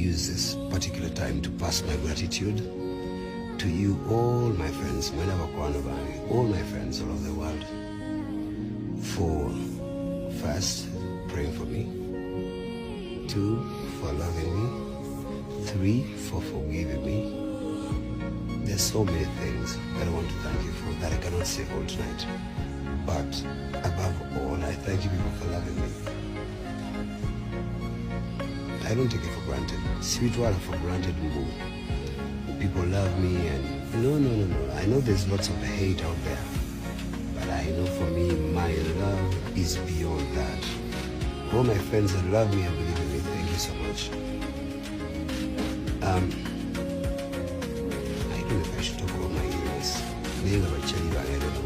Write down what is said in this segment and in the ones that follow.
use this particular time to pass my gratitude to you, all my friends, all my friends all over the world, for first, praying for me, 2, for loving me, 3, for forgiving me. There's so many things that I want to thank you for that I cannot say all tonight. But above all, I thank you people for loving me. I don't take it for granted. Sweet water for granted, Mbu. People love me and no. I know there's lots of hate out there. But I know for me, my love is beyond that. All my friends that love me and believe in me, thank you so much. I don't know if I should talk about my illness. I don't know.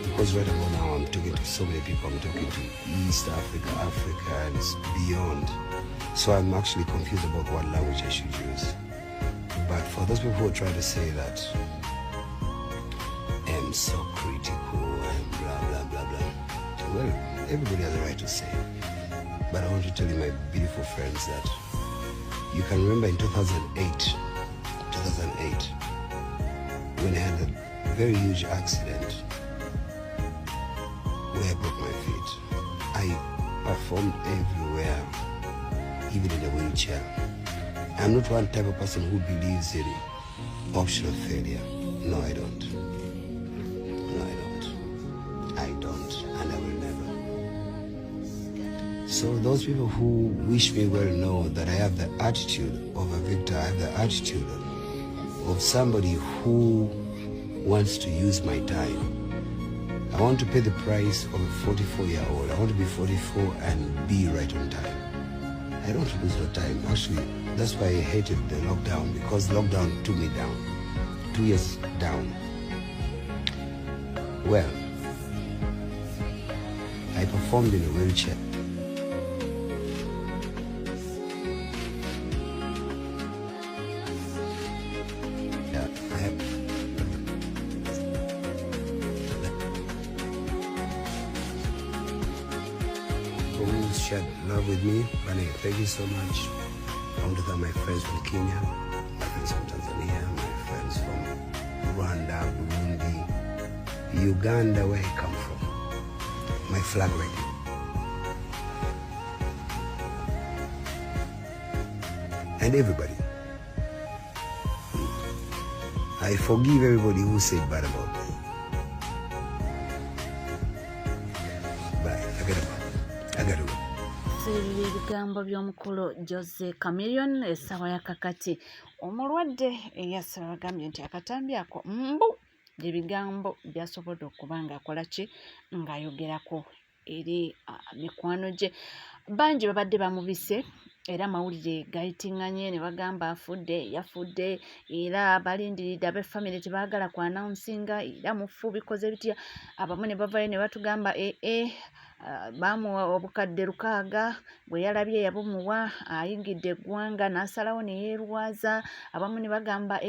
Because right about now I'm talking to so many people. I'm talking to East Africa, Africa, and beyond. So I'm actually confused about what language I should use. But for those people who try to say that I'm so critical and blah, blah, blah, blah. Well, everybody has a right to say it. But I want to tell you, my beautiful friends, that you can remember in 2008, when I had a very huge accident where I broke my feet. I performed everywhere, even in a wheelchair. I'm not one type of person who believes in optional failure. No, I don't. I don't, and I will never. So those people who wish me well know that I have the attitude of a victor. I have the attitude of somebody who wants to use my time. I want to pay the price of a 44-year-old. I want to be 44 and be right on time. I don't lose no time. Actually, that's why I hated the lockdown, because lockdown took me down. 2 years down. Well, I performed in a wheelchair. Shared love with me. Bane, thank you so much. I want to thank my friends from Kenya, my friends from Tanzania, my friends from Rwanda, Burundi, Uganda, where I come from. My flag radio. And everybody. I forgive everybody who said bad about me. Bye. I gotta go. Ebigambo by'omukulu Jose Chameleone essaawa yakakati omulwadde eyasaba agambye nti akatambi ako mbu ebigambo byasobodde okuba ng'akola ki ng'ayogerako eri mikwano gye. Bangi babadde bamubise era amawulire gayitinganye ne bagamba afudde, yafudde, era balindiridde ab'effamire tebaagala ku announcinga era mufu bikoze bitya. Abamu ne bavayo ne batugamba bamuwa obukadde 6 bwe yalabye yabumuwa ayingidde eggwanga n'asalawo ne yeerwaza. Abamu ne bagamba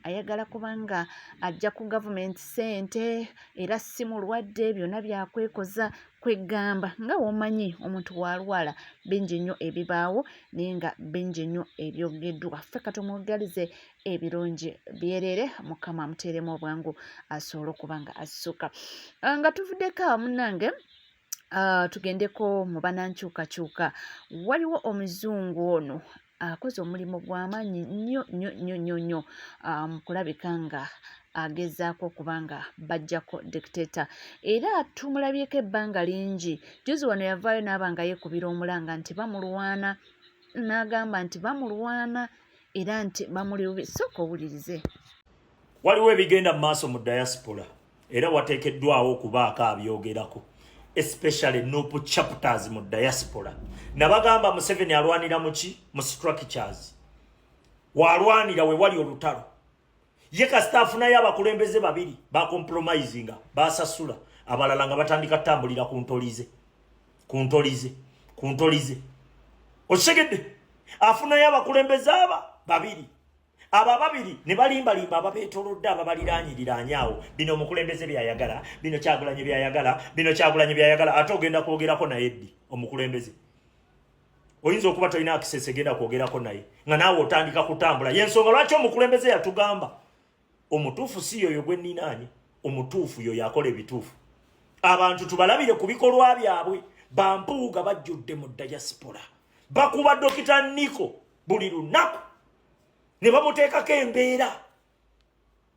ayagala kubanga ajja ku gavumenti ssente era si mulwadde, byonna byakwekoza. Kwegamba nga womanyi omuntu walwala bingi nnyo ebibaawo naye nga bingi nnyo ebyogeddwa. Ffe katumwegalize ebirungi byerere, Mukama amuteeremu obwangu asobole okuba nga assuka. Nga tuvuddeko awo munnange, tugendeko mu banankyukakyuka. Waliwo omuzungu ono akoze omulimu gw'amaanyi nnyo mu kulabika nga agezaako okuba nga bajjako dictator, era tumulabyeko ebbanga lingi. Juzi wano yavaayo n'aba nga yeekubira omulanga nti bamulwana, n'agamba nti bamulwana era nti bamuli bubi. Sooka owulirize. Waliwo ebigenda mu maaso mu diaspora era wateekeddwawo okubaako abyogerako, especially nopu chapters mu diaspora. Nabagamba Museveni alwanira muki mu structures, walwanira we wali olutalo. Ye kasitaafu naye abakulembeze babiri ba compromisinga basasula, abalala nga batandika tambulira ku ntolize. Osegedde afunayo abakulembeze babiri. Aba babiri ne balimbalimba ababeetolodde ababaliraanyiriranyaawo. Bino omukulembeze byayagala, bino Kyagulanyi byayagala, ate ogenda kwogerako naye ddi omukulembeze. oyinza okuba tolina access egenda kwogerako naye nga naawe otandika kutambula yensonga lwaki omukulembeze yatugamba omutuufu si yoyo gwe nninaanye omutuufu yoyo akola ebituufu abantu tubalabire ku bikolwa byabwe bampuuga bajjudde mu diaspora bakuba Dokita Niko buli lunaku ne bamuteekako embeera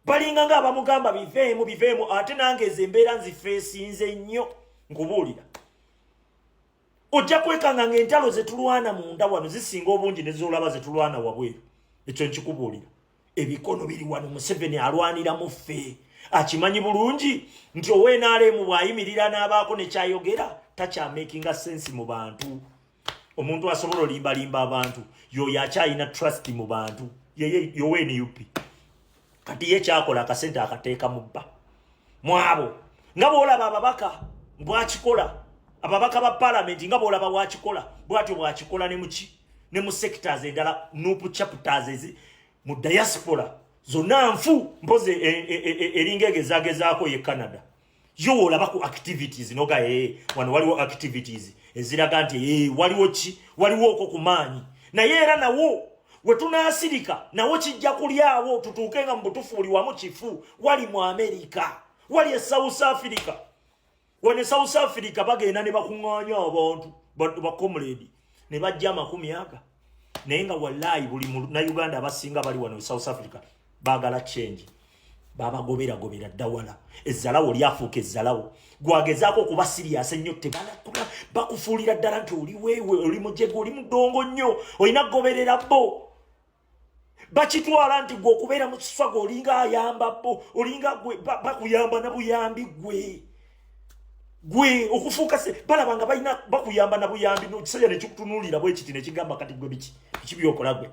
balinga nga abamugamba biveemu ate nange ezo embeera nzifeesinze nnyo nkubuulira ojja kwekanga ng'entalo zetulwana munda wano zisinga obungi ne zolaba zetulwana wabweru ekyo nkikubuulira ebikono biri wano Museveni alwanira mu ffe akimanyi bulungi nti ONRM bw'ayimirira n'abaako nekyayogera takyamakinga sensi mu bantu omuntu asobola olimbalimba abantu yoyo akyayina trust mu bantu yeye UP kati ye kyakola akasente akateeka mu bba mwabo nga bw'olaba ababaka bwakikola ababaka ba parliament nga bw'olaba bwakikola bwatyo bwakikola ne mu sectors endala nupu chapters ezi mu diaspora zonna nfu mpoze eringa egezagezaako ye Canada yo olaba ku activities noga wano waliwo activities eziraga nti waliwo oko kumaanyi naye era nawo wetunaasirika nawo kijja kulyawo tutuuke nga mu butufu buli wamu kifu wali mu America wali e South Africa wone South Africa bagenda ne bakuŋŋaanya abantu bakomredi ne bajja 100 naye nga wallahi buli na Uganda abasinga bali wano South Africa bagala change babagobera ddawala ezzalawo lyafuuka ezzalawo gwagezaako okuba serious ennyo tebalakula bakufuulira ddala nti oli weewe oli mujego oli mudongo nnyo olina kugoberera bo bakitwala nti gwe okubeera mu kiswago olinga ayamba bo olinga gwe bakuyamba na buyambi gwe okufuuka balaba nga balina bakuyamba na buyambi n'ekiseera ne kikutunuulira bwe kiti ne kigamba kati gwe biki byokola gwe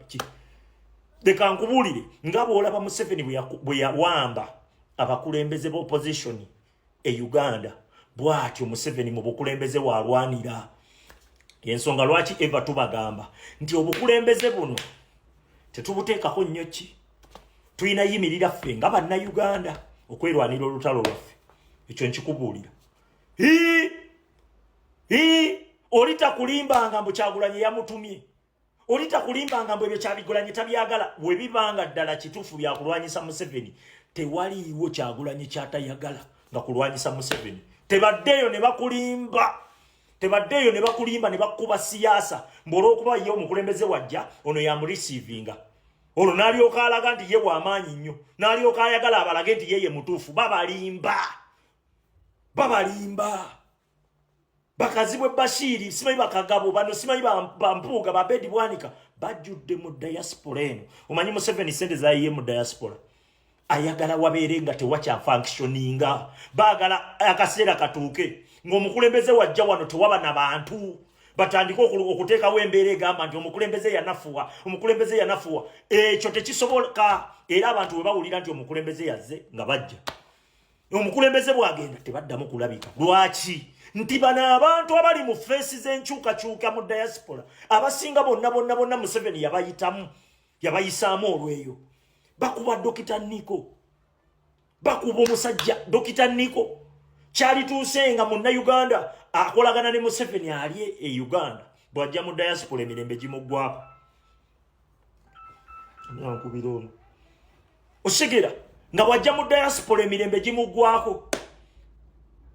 leka nkubuulire nga bw'olaba Museveni bwe yawamba abakulembeze b'opposition e Uganda bw'atyo Museveni mu bukulembeze bw'alwanira ensonga lwaki eva tubagamba nti obukulembeze buno tetubuteekako nnyo ki tulina yimirira ffe nga bannayuganda okwerwanira olutalo lwaffe ekyo nkikubuulira olitakulimbanga mbu Kyagulanyi yamutumye olitakulimbanga mbu ebyo Kyagulanyi tabyagala we bibanga ddala kituufu byakulwanyisa Museveni tewaliiwo Kyagulanyi kyatayagala nga kulwanyisa Museveni tebaddeeyo ne bakulimba ne bakuba siyaasa mbwolwokuba ye omukulembeze wajja ono yamurisiivinga ono n'alyoka alaga nti ye w'amaanyi nnyo n'alyoka ayagala abalage nti yeye mutuufu babalimba bakazibwe Bashiri simanyi bakagabo bano simanyi bampuuga babedi bwanika bajjudde mu diaspora eno omanyi Museveni sente zayiye mu diaspora ayagala wabeere nga tewakya functioninga baagala akaseera katuuke ng'omukulembeze wajja wano tewaba na bantu batandika okuteekawo embeera egamba nti omukulembeze yanafuwa ekyo tekisoboka era abantu we bawulira nti omukulembeze yazze nga bajja omukulembeze bwagenda tebaddamu kulabika lwaki nti bano abantu abali mu feesi z'enkyukakyuka mu diaspora abasinga bonna Museveni yabayisaamu olweyo bakuba Dokita Niko bakuba omusajja Dokita Niko kyalituuse nga munnayuganda akolagana ne Museveni ali e Uganda bw'ajja mu diaspora emirembe gimuggwako nankubira osigera nga bw'ajja mu diaspora emirembe gimuggwako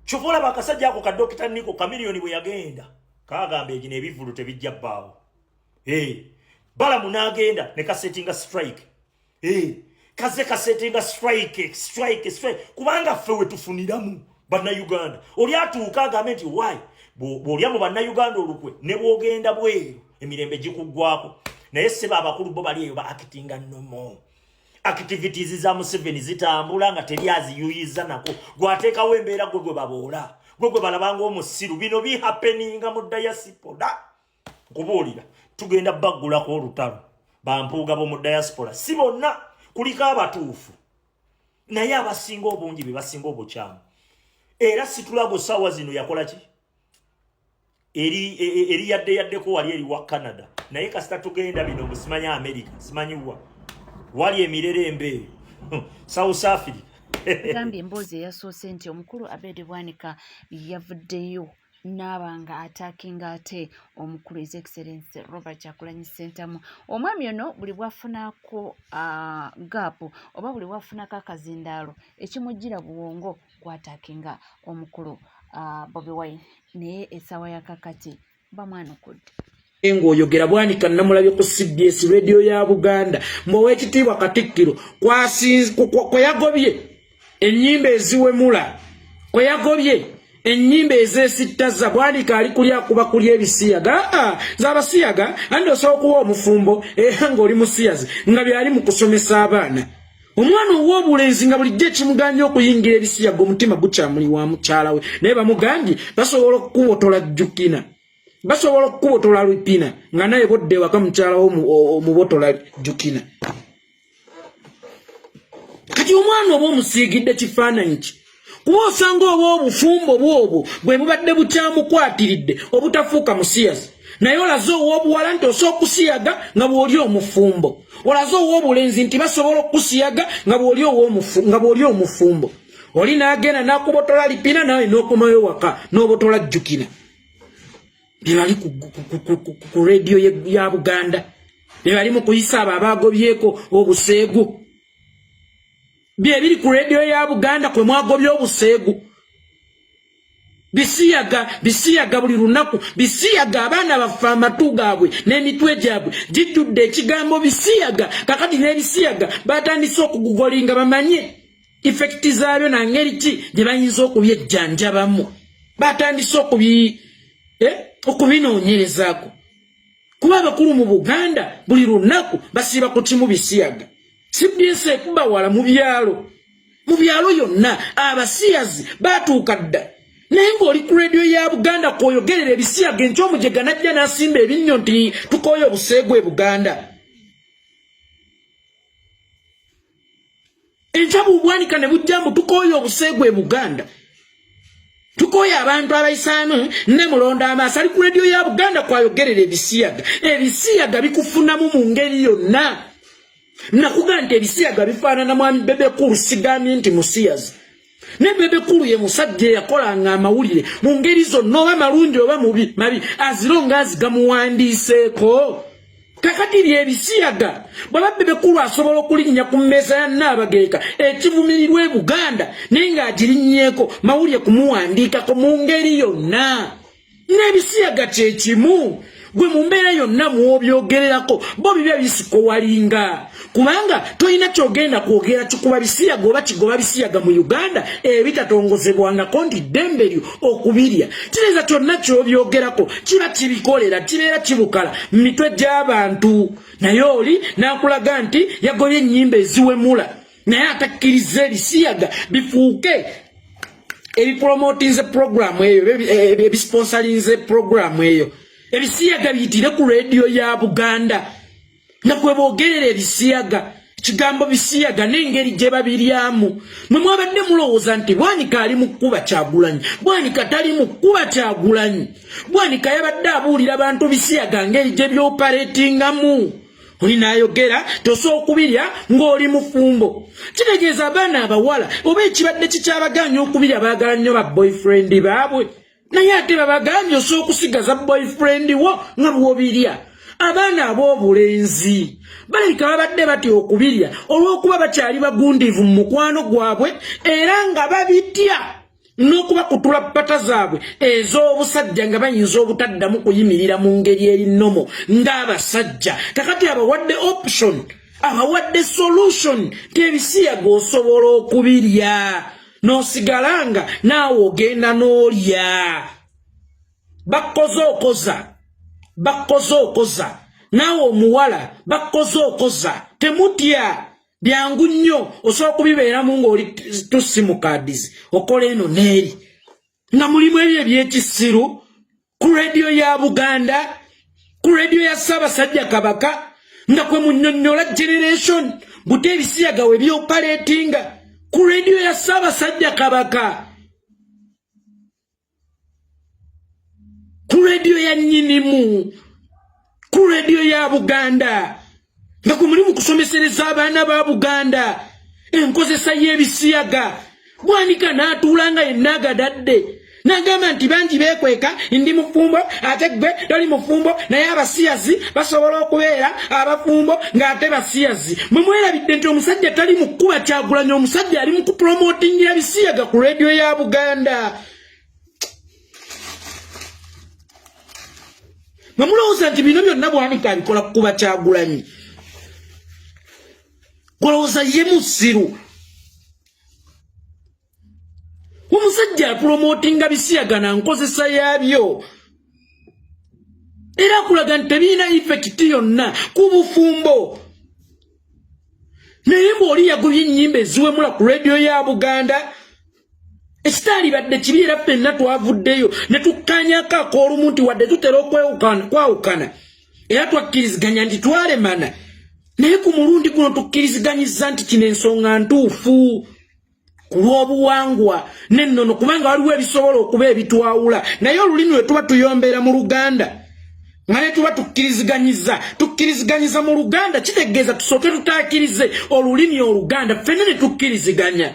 kyova bakasajja ako ka Dokita Niko Kamiliyoni bwe yagenda kaagamba egino ebivulu tebijja bbaawo bala munagenda ne kasetinga strike kasetinga strike kubanga ffe wetufuniramu bannayuganda oli atuuka agambe nti wayi bw'olya mu bannayuganda olukwe ne bw'ogenda bweru emirembe gikuggwako naye seba abakulu bo bali eyo ba-actinga nomo activities za Museveni zitambula nga teri aziyuyiza nako gwateekawo embeera gwe baboola gwe balabanga omusiru bino bihappeninga mu diaspora nkubuulira tugenda baggulako olutalo bampuuga bo mu diaspora si bonna kuliko abatuufu naye abasinga obungi be basinga obukyamu era situlago sawa zino yakola ki eri yaddeko wali eri wa Canada naye kasita tugenda bino musimanya America simanyiwa wali emirerembe South Africa gambye emboozi eyasoose nti omukulu Abedi Bwanika yavuddeyo n'abanga attackinga ate omukulu His Excellency Robert Kyagulanyi Ssentamu. Omwami ono buli bwafunako gaapu oba buli bwafunako akazindaalo ekimujjira buwongo kw'attackinga omukulu Bobi Wine. Naye essaawa ya kakati bamwanukudde. Ng'oyogera Bwanika Namulabye ku CBS radio ya Buganda Mboweekitiibwa Katikkiro kwe yagobye ennyimba eziwemula, kwe yagobye ennyimba ezeesittaza. Bwanika ali kulya kuba kulya ebisiyaga z'abasiyaga andi osobola okuwa omufumbo era ng'oli musiyazi nga byali mu kusomesa abaana. Omwana ow'obulenzi nga bulijjo ekimugambye okuyingira ebisiyaga omutima gukyamuli wa mukyala we, naye bamugambye basobola okukubotola Jjukina, basobola okukubotola Lupina nga naye bodde waka mukyala omubotola Jjukina. Kati omwana oba omusiigidde kifaananyi ki? Kuba osanga oba obufumbo bwobwo bwe bubadde bukyamukwatiridde obutafuuka musiyazi. Naye olaze ow'obuwala nti osobola okusiyaga nga bw'oli omufumbo. Olaze ow'obulenzi nti basobola okusiyaga nga bw'oli omufumbo. Oli n'agenda n'akubotola Lipina nawe n'okomayo waka n'obotola Jjukina. Bye bali ku radio ya Buganda. Bye bali mu kuyisa abo abaagobyeko obuseegu. Bye biri ku radio ya Buganda kwe mwagobye obuseegu. Bisiyaga buli lunaku, bisiyaga abaana bafa amatu gaabwe n'emitwe gyabwe gijjudde ekigambo bisiyaga. Kakati n'ebisiyaga batandise okugugolinga bamanye effekti zaabyo na ngeri ki gye bayinza okubyejjanjabamu. Batandise okubinoonyerezaako. Kuba abakulu mu Buganda buli lunaku basiiba ku kimu bisiyaga. CBS ekuba wala mu byalo yonna abasiyazi batuuka dda. Naye ng'oli ku radio ya Buganda kwoyogerera ebisiyaga enkyomujega najja n'asimba ebinnyo nti tukooye obuseegu e Buganda. Enjabu Bwanika ne bujjambu tukooye obuseegu e Buganda. Tukooye abantu abayisaamu ne mulonda amaaso ali ku radio ya Buganda kwayogerera ebisiyaga. Ebisiyaga bikufunamu mu ngeri yonna. Nakuga nti ebisiyaga bifaanana mwami Bebekulu sigamye nti musiyazi. Ne Bebekulu ye musajja yakolanga amawulire mu ngeri zonna oba malungi oba mabi azironga azigamuwandiiseeko. Kakati byebisiyaga bwaba Bebekulu asobola okulinnya ku mmeeza ya Nnaabagereka ekivumirirwa e Buganda naye ng'agirinnyeeko mawulire kumuwandiikako mu ngeri yonna. N'ebisiyaga kye kimu gwe mu mbeera yonna mw'obyogererako bo bibya bisikowalinga. Kubanga toyina kyogenda kwogera kikuba bisiyaga oba kigoba bisiyaga mu Uganda ebitatongozebwangako nti ddembe lyo okubirya. Kireza kyonna ky'obyogerako kiba kibikolera kibeera kibukala mu mitwe gy'abantu. Naye oli n'akulaga nti yagobye ennyimba eziwemula naye atakkiriza ebisiyaga bifuuke ebipromotinze programu eyo ebisponsorinze programu eyo. Ebisiyaga biyitire ku radio ya Buganda. Nakwe boogerera ebisiyaga kigambo bisiyaga n'engeri gye babiryamu. Mwe mwabadde mulowooza nti Bwanika ali mu kkuba Kyagulanyi. Bwanika tali mu kkuba Kyagulanyi. Bwanika yabadde abuulira abantu bisiyaga ngeri gye byopaleetingamu. Oli n'ayogera tosobola okubirya ng'oli mufumbo. Kitegeeza abaana abawala oba ekibadde kikyabaganya okubirya baagala nnyo ba boyfriend baabwe. Naye ate babagambye osobola okusigaza boyfriend wo nga bw'obirya. Abaana ab'obulenzi balabika babadde batya okubirya olw'okuba bakyali bagundiivu mu mukwano gwabwe era nga babitya n'okubakutula ppata zaabwe ez'obusajja nga bayinza obutaddamu kuyimirira mu ngeri erinnomo ng'abasajja. Kakati abawadde option, abawadde solution nti ebisiyaga osobola okubirya n'osigalanga naawe ogenda n'olya. Bakoze okoza naawe omuwala bakoze okoza temutya byangu nnyo osobola okubibeeramu ng'oli tusi mu kaadizi okola eno n'eri nga mulimu ebyo ebyekisiru ku radio ya Buganda, ku radio ya Ssaabasajja Kabaka nga kwe munnyonnyola generation buti ebisiyaga we byopaleetinga ku radio ya Ssaabasajja Kabaka, ku radio ya nnyinimu, ku radio ya Buganda nga kwe muli mu kusomesereza abaana ba Buganda enkozesa y'ebisiyaga. Bwanika n'atuula nga yenna agadadde Nagamba nti bangi bekweka ndi mufumbo ate gwe toli mufumbo naye abasiyazi basobola okubeera abafumbo ng'ate basiyazi. Mwe mwerabidde nti omusajja tali mu kkuba Kyagulanyi, omusajja ali mu kupromotingira bisiyaga ku radio ya Buganda. Mwe mulowooza nti bino byonna bwanika abikola kukuba Kyagulanyi? Golowooza ye musiru. Omusajja promotinga bisiyaga na nkozesa yabyo. Era kulaga nti tebiina effect yonna ku bufumbo. Naye bw'oli yagubye ennyimba eziwemula ku radio ya Buganda, ekitaali badde kibi era ffenna twavuddeyo ne tukkaanyako ak'olumu nti wadde tutera okwawukana era twakkiriziganya nti twalemana, naye ku mulundi guno tukkiriziganyiza nti kino ensonga ntuufu ku lw'obuwangwa n'ennono, kubanga waliwo ebisobola okuba ebitwawula. Naye olulimi lwe tuba tuyombera mu Luganda nga ne tuba tukkiriziganyiza mu Luganda, kitegeeza tusooke tutaakirize olulimi Oluganda ffenna ne tukkiriziganya.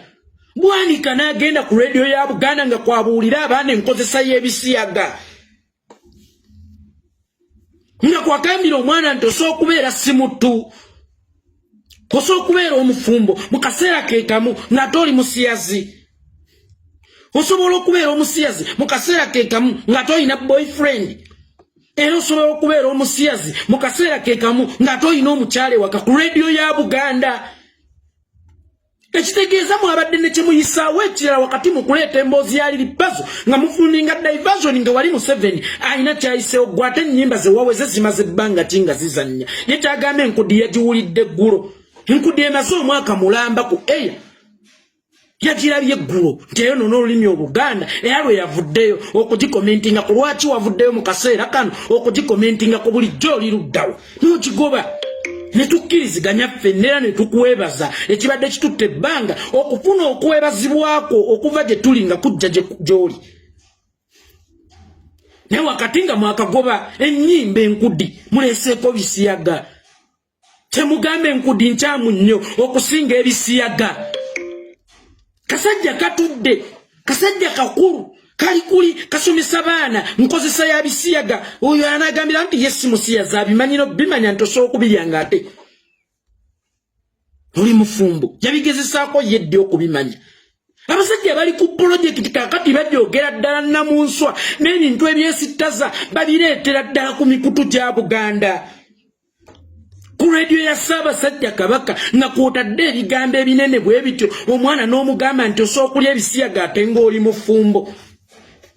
Bwanika n'agenda ku radio ya Buganda nga kwabuulira abaana enkozesa y'ebisiyaga, nga kwakambira omwana nti osobola okubeera simutu, osobola okubeera omufumbo mu kaseera ke kamu ng'ate oli musiyazi. Osobola okubeera omusiyazi mu kaseera ke kamu ng'ate olina boyfriend. Era osobola okubeera omusiyazi mu kaseera ke kamu ng'ate olina omukyala ewaka ku radio ya Buganda. Ekitegeeza mwabadde ne kyemuyisaawo ekirala wakati mu kuleeta emboozi ya Liripazo nga mufundinga diversion nga wali mu 7 alina kyayiseewo gwe ate ennyimba ze waweze zimaze ebbanga ki nga zizannya. Ye kyagamba enkudi yagiwulidde eggulo. Enkudi emaze omwaka mulamba ku eya yagirabye eggulo nti eyonoona olulimi Oluganda, era lwe yavuddeyo okugikomentinga ku lwaki wavuddeyo mu kaseera kano okugikomentinga ku bulijjo oli luddawo n'okigoba. Ne tukkiriziganya ffenna era ne tukuweebaza ekibadde kitutte ebbanga okufuna okuweebazibwako okuva gye tuli nga kujja gy'oli. Naye wakati nga mwakagoba ennyimba enkudi muleeseeko bisiyaga. Temugamba enkudi nkyamu nnyo okusinga ebisiyaga. Kasajja katudde, kasajja kakulu, kali kuli kasomesa baana nkozesa ya bisiyaga. Oyo anagambira nti yesi musiyaza abimanyino bimanya nti osobola okubiryanga ate oli mufumbo. Yabigezesaako yedde okubimanya. Abasajja bali ku project kakati badyogera ddala namunswa n'ebintu ebyesittaza babireetera ddala ku mikutu gya Buganda. Ku radio ya Ssaabasajja Kabaka nga kwotadde ebigambo ebinene bwe bityo, omwana n'omugamba nti osobola okulya ebisiyaga ate ng'oli mufumbo.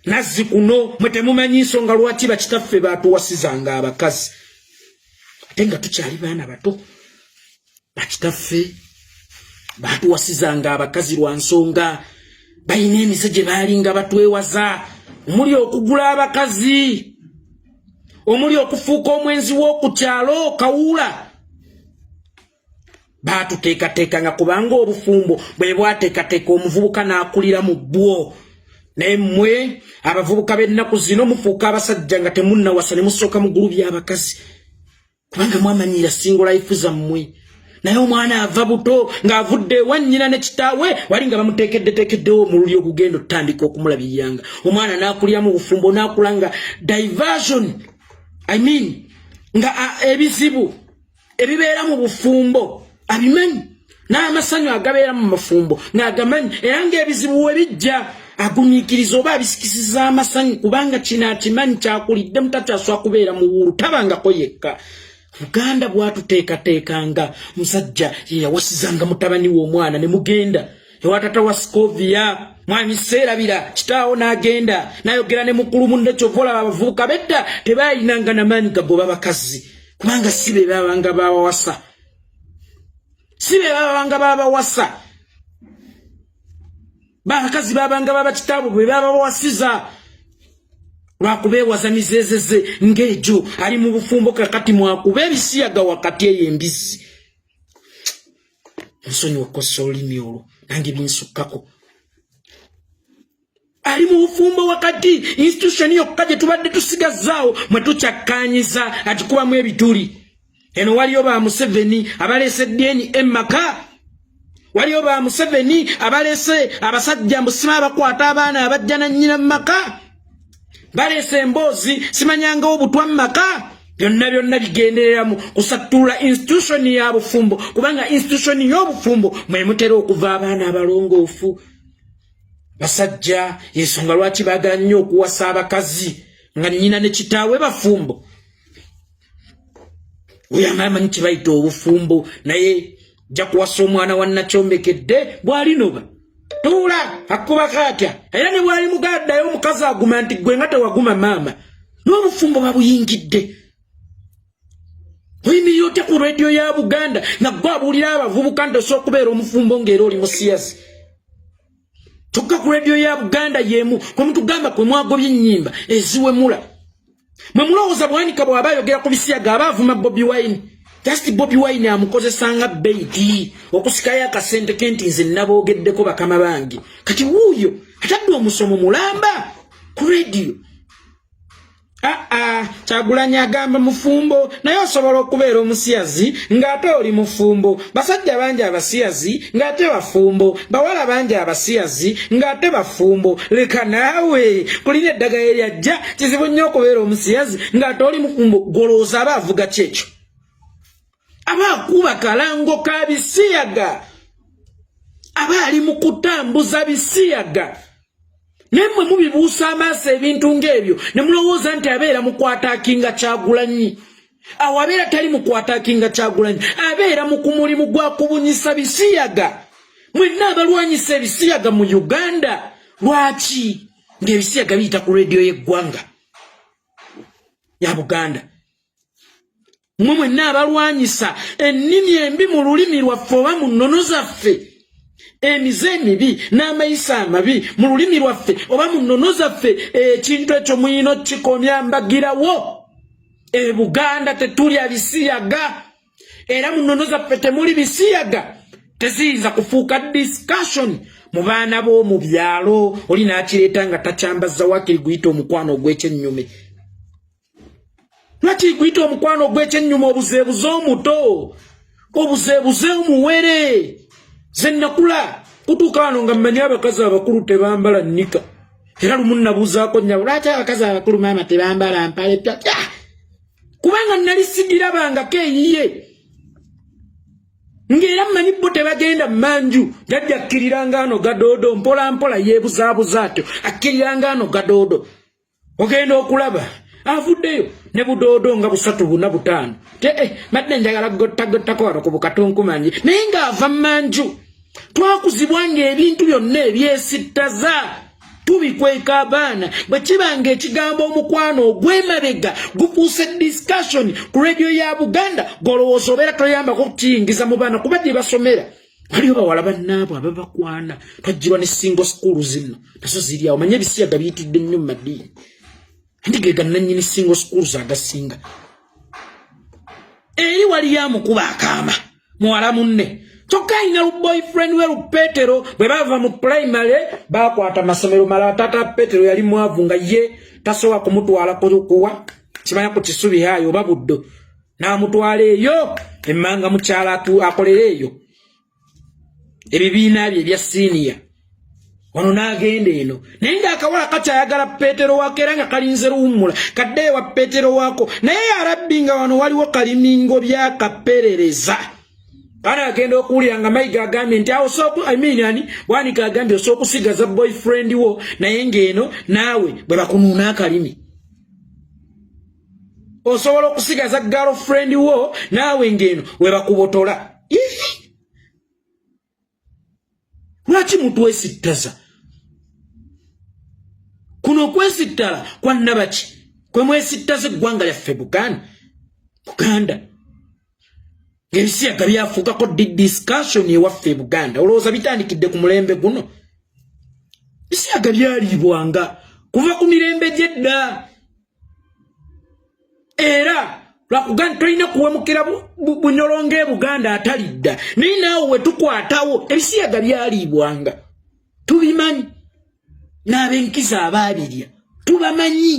Nazzi kuno mwe temumanyi nsonga lwaki bakitaffe baatuwasizanga abakazi ate nga tukyali baana bato. Bakitaffe baatuwasizanga abakazi lwa nsonga balina emize gye baalinga batwewaza, omuli okugula abakazi, omuli okufuuka omwenzi w'oku kyalo kawuula. Baatuteekateekanga kubanga obufumbo bwe bwateekateeka omuvubuka n'akulira mu bwo. Naye mmwe abavubuka b'ennaku zino mufuuka abasajja nga temunnawasa ne musooka mu ggulu by'abakazi kubanga mwamanyiira single life zammwe. Naye omwana ava buto ng'avudde ewa nnyina ne kitaawe wali nga bamuteekeddeteekeddewo mu luli ogugenda otutandika okumulabiriranga. Omwana n'akulira mu bufumbo n'akula nga diversion, nga ebizibu ebibeera mu bufumbo abimanyi, n'amasanyu agabeera mu mafumbo n'agamanyi, era ng'ebizibu we bijja agumiikiriza oba abisikisiza amasanyu kubanga kino akimanyi kyakulidde mutakyaswa kubeera mu wuulu tabangako yekka. Buganda bwatuteekateekanga musajja ye yawasizanga mutabani w'omwana ne mugenda ewa tata wa Scovia mwami seerabira kitaawo n'agenda n'ayogera ne mukulu munne kyovola abavubuka bedda tebaayinanga n'amaanyi gagoba bakazi kubanga si be babanga babawasa, si be babanga babawasa, bakazi babanga baba kitaabo bwe babawasiza lwakubeewaza mizeezeze ng'ejo ali mu bufumbo kakati mwakuba ebisiyaga wakati eyo embisi. Nsonyi wakosa olulimi olwo nange binsukkako. Ali mu bufumbo wakati institution yokka gye tubadde tusigazaawo mwe tukyakkaanyiza agikubamu ebituli. Eno waliyo ba Museveni abaleese DNI emmaka. waliyo ba Museveni abalese abasajja mbusima abakwata abaana abajja na nnyina maka balese emboozi simanyanga obutwa maka byonna bigendereramu kusatula institution ya bufumbo kubanga institution y'obufumbo mwe mutera okuva abaana abalongoofu basajja yensonga lwaki baagala nnyo okuwasa abakazi nga nnyina ne kitaawe bafumbo oyo amanyi kibayita obufumbo naye ja kuwasa omwana wa Nakyombekedde bw'alinoba tuula akuba katya era ne bw'ali mugaddayo omukazi aguma nti gwe nga tewaguma maama n'obufumbo babuyingidde oyimirira otya ku radio ya Buganda nga gwe abuulira abavubuka nti osobola okubeera omufumbo ng'era oli musiyasi kyokka ku radio ya Buganda yemu kwe mutugamba kwe mwagobye ennyimba eziwemula mwe mulowooza bwanika bw'aba ayogera ku bisiyaga aba avuma Bobi Wine just Bobi Wine amukozesanga beiti okusikayo akasente kenti nze naboogeddeko bakama bange kati wuuyo atadde omusomo mulamba ku radio Kyagulanyi agamba mufumbo naye osobola okubeera omusiyazi ng'ate oli mufumbo basajja bangi abasiyazi ng'ate bafumbo bawala bangi abasiyazi ng'ate bafumbo leka naawe kulina eddagala eryajja kizibu nnyo okubeera omusiyazi ng'ate oli mufumbo golooza aba avuga kyekyo aba akuba kalango ka bisiyaga aba ali mu kutambuza bisiyaga nemwe mubibuusa amaaso ebintu ng'ebyo ne mulowooza nti abeera mukwataakinga Kyagulanyi awo abeera tali mukwataakinga Kyagulanyi abeera mu kumulimu gwa kubunyisa bisiyaga mwenna abalwanyisa ebisiyaga mu Uganda lwaki ng'ebisiyaga biyita ku radio y'eggwanga ya Buganda mwe mwenna abalwanyisa ennimi embi mu lulimi lwaffe oba mu nnono zaffe emize emibi n'amayisa amabi mu lulimi lwaffe oba mu nnono zaffe ekintu ekyo muyino kikomya mbagirawo Buganda tetulya bisiyaga era mu nnono zaffe temuli bisiyaga teziyinza kufuuka discussion mu baana b'omu byalo oli n'akireeta nga takyambaza wakiri guyita omukwano ogw'ekyennyume lwaki guyita omukwano ogw'ekyennyume obuzeebuze omuto obuzeebuze omuwere Zenakula kutuuka wano nga mmanyi abakazi abakulu tebambala nnika era lumu nabuuzaako nnyabo lwaki abakazi abakulu maama tebambala mpale kubanga nali sigirabangako eyiye ng'era mmanyi bo tebagenda mmanju jajja akkiriranga ano gadoodo mpola mpola yeebuzaabuza atyo akkiriranga ano gadoodo ogenda okulaba avuddeyo ne budoodo nga 3-4 madde njagala gottagottako wano ku bukatunkumanyi naye ng'ava mmanju twakuzibwa ng'ebintu byonna ebyesittaza tubikweka abaana bwe kibanga ekigambo omukwano ogw'emabega gufuuse discussion ku radio ya Buganda golowooza obeera toyambako kukiyingiza mu baana kuba gye basomera waliyo bawala bannaabo ababakwana twajjirwa ne single school zino nazo ziri awo manye ebisiyaga biyitidde nnyo mu madiini andigega nannyini single schools agasinga eri waliyo amukuba akaama muwala munne kyokka alina boyfriend we Petero bwe bava mu primary bakwata amasomero mala tata Petero yali mwavu nga ye tasobola kumutwala kuwa kimanya ku kisubi hayo oba buddo n'amutwala eyo emmanga mukyala akolera eyo ebibiina bye ebya senior wano n'agenda eno naye ng'akawala kakyayagala Petero wako era nga kalinze luwummula kadde wa Petero wako naye yarabbi nga wano waliwo kalimingo byakaperereza kana agenda okuwulira nga Mayiga agambye nti awo Bwanika agambye osooka okusigaza boyfriend wo naye ng'eno naawe bwe bakunuuna akalimi osobola okusigaza girlfriend wo naawe ng'eno we bakubotola lwaki mutwesittaza kuno okwesittala kwa nnabaki kwe mwesittaza eggwanga lyaffe Buganda ebisiyaga byafuukako discussion ewaffe Buganda olowooza bitandikidde ku mulembe guno bisiyaga byaliibwanga kuva ku mirembe gy'edda era lwakugamba tolina kuwemukira bunyolonge Buganda atalidda naye naawe we tukwatawo ebisiyaga byaliibwanga tubimanyi n'ab'enkiza abaabirya tubamanyi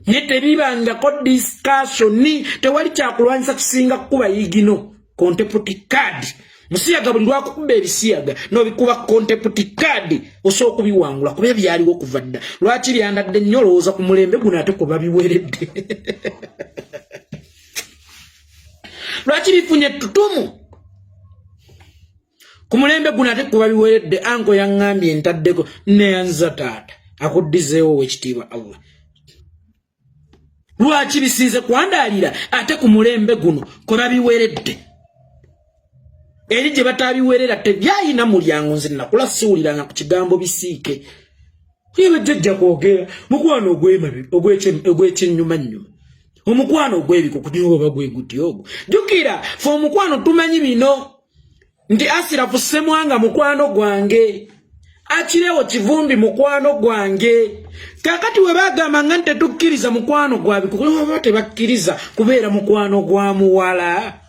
ne tebibangako discussion tewali kyakulwanyisa kisinga kukuba yigino contemporary card musiyaga buli lwakukuba ebisiyaga n'obikuba contempt card osobola okubiwangula kuba byaliwo okuva dda lwaki lyandadde nnyo olowooza ku mulembe guno ate kuba biweredde lwaki bifunye ettutumu ku mulembe guno ate kuba biweredde anko yaŋŋambye ntaddeko neyanza taata akuddizeewo wekitiibwa Allah lwaki bisinze kwandaalira ate ku mulembe guno kuba biweredde eri gye bataabiwerera tebyayina mulyango nze nakula siwuliranga ku kigambo bisiike yebe jjajja kwogera mukwano ogw'ekyennyumanyuma omukwano ogw'ebikuku niwo oba gwe guti ogwo jjukira fe omukwano tumanyi bino nti Asirafu Ssemwanga mukwano gwange Akireewo Kivumbi mukwano gwange kakati we bagamba nga tetukkiriza mukwano gwa bikuku oba tebakkiriza kubeera mukwano gwa muwala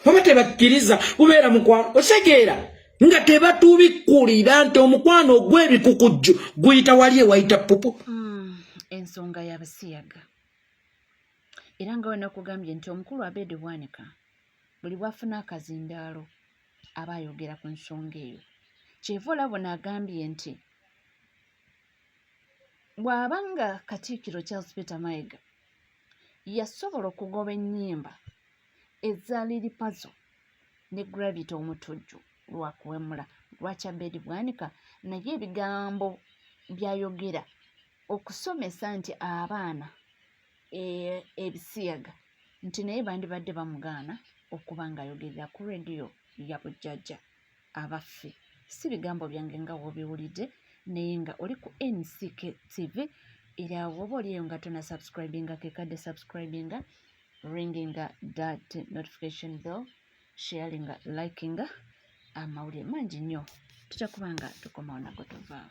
oba tebakkiriza kubeera mukwano osekeera nga tebatubikulira nti omukwano ogw'ebikukujju guyita wali ewayita pupu ensonga y'abasiyaga era nga wena okugambye nti omukulu Abedi Bwanika buli bwafuna akazindaalo aba ayogera ku nsonga eyo kyeva olabo n'agambye nti bw'abanga Katikkiro Charles Peter Mayiga yasobola okugoba ennyimba eza Lili Puzzle ne Gravity omutujju lwakuwemula lwaki Abedi Bwanika naye ebigambo byayogera okusomesa nti abaana ebisiyaga nti naye bandibadde bamugaana okuba nga ayogerera ku rediyo ya bujjajja abaffe si bigambo byange nga wobiwulidde naye nga oli ku NCK TV era woba oliyo nga tona subscribinga kekadde subscribinga ringinga that notification bell sharinga likinga amawulire mangi nnyo tutakubanga tukomawo nago tuvaawo